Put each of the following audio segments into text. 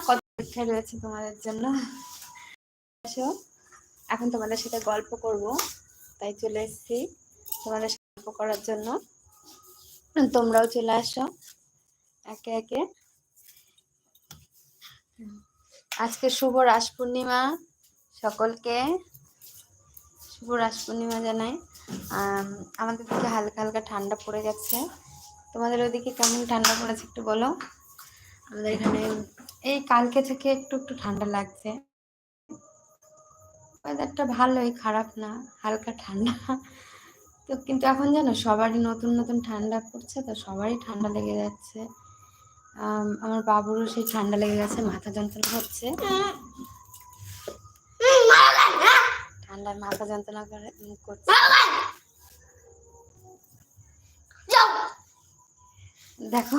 কত অপেক্ষা রয়েছে তোমাদের জন্য। এখন তোমাদের সাথে গল্প করব, তাই চলে এসেছি তোমাদের সাথে গল্প করার জন্য। তোমরাও চলে আসো একে একে। আজকে শুভ রাস পূর্ণিমা, সকলকে শুভ রাস পূর্ণিমা জানাই। আমাদের দিকে হালকা হালকা ঠান্ডা পড়ে গেছে, তোমাদের ওদিকে কেমন ঠান্ডা পড়েছে একটু বলো। আমাদের এখানে এই কালকে থেকে একটু একটু ঠান্ডা লাগছে, ওয়েদারটা ভালোই, খারাপ না, হালকা ঠান্ডা। তো কিন্তু এখন জানো সবারই নতুন নতুন ঠান্ডা পড়ছে, তো সবারই ঠান্ডা লেগে যাচ্ছে। আমার বাবুরও সেই ঠান্ডা লেগে গেছে, মাথা যন্ত্রণা হচ্ছে, ঠান্ডায় মাথা যন্ত্রণা করছে। দেখো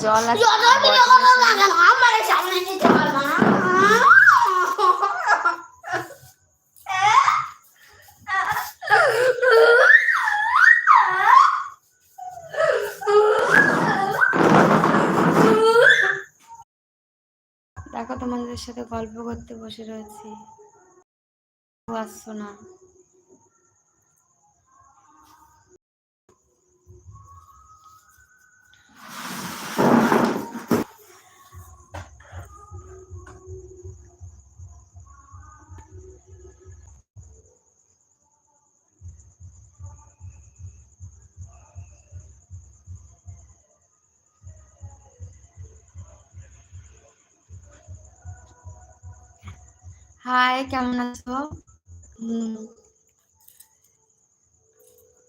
জল দেখো তোমাদের সাথে গল্প করতে বসে রয়েছি, আসছো না। হাই, কেমন আছো?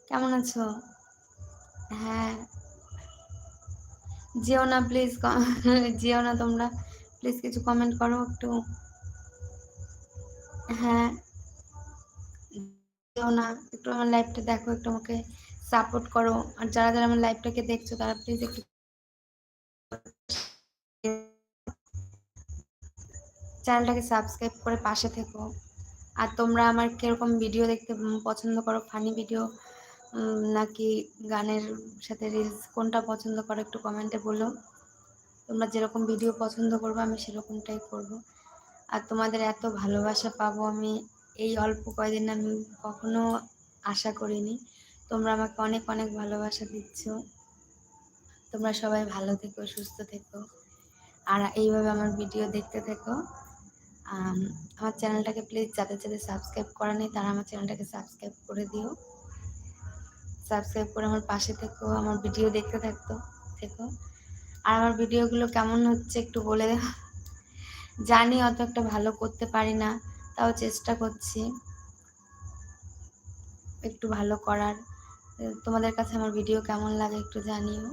কেমন আছো? হ্যাঁ, যেও না প্লিজ, যেও না তোমরা, প্লিজ কিছু কমেন্ট করো একটু। হ্যাঁ, যেও না, একটু আমার লাইভটা দেখো, একটু আমাকে সাপোর্ট করো। আর যারা যারা আমার লাইভটাকে দেখছো তারা প্লিজ একটু চ্যানেলটাকে সাবস্ক্রাইব করে পাশে থেকো। আর তোমরা আমার কিরকম ভিডিও দেখতে পছন্দ করো, ফানি ভিডিও নাকি গানের সাথে রিলস, কোনটা পছন্দ করো একটু কমেন্টে বলো। তোমরা যেরকম ভিডিও পছন্দ করবে আমি সেরকমটাই করব। আর তোমাদের এত ভালোবাসা পাবো আমি এই অল্প কয়দিন আমি কখনো আশা করিনি। তোমরা আমাকে অনেক অনেক ভালোবাসা দিচ্ছ। তোমরা সবাই ভালো থেকো, সুস্থ থেকো, আর এইভাবে আমার ভিডিও দেখতে থেকো। আমার চ্যানেলটাকে প্লিজ যাদের যাদের সাবস্ক্রাইব করা নেই তারা আমার চ্যানেলটাকে সাবস্ক্রাইব করে দিও। সাবস্ক্রাইব করে আমার পাশে থেকো, আমার ভিডিও দেখতে থেকো। আর আমার ভিডিওগুলো কেমন হচ্ছে একটু বলে দাও। জানি অত একটা ভালো করতে পারি না, তাও চেষ্টা করছি একটু ভালো করার। তোমাদের কাছে আমার ভিডিও কেমন লাগে একটু জানিও।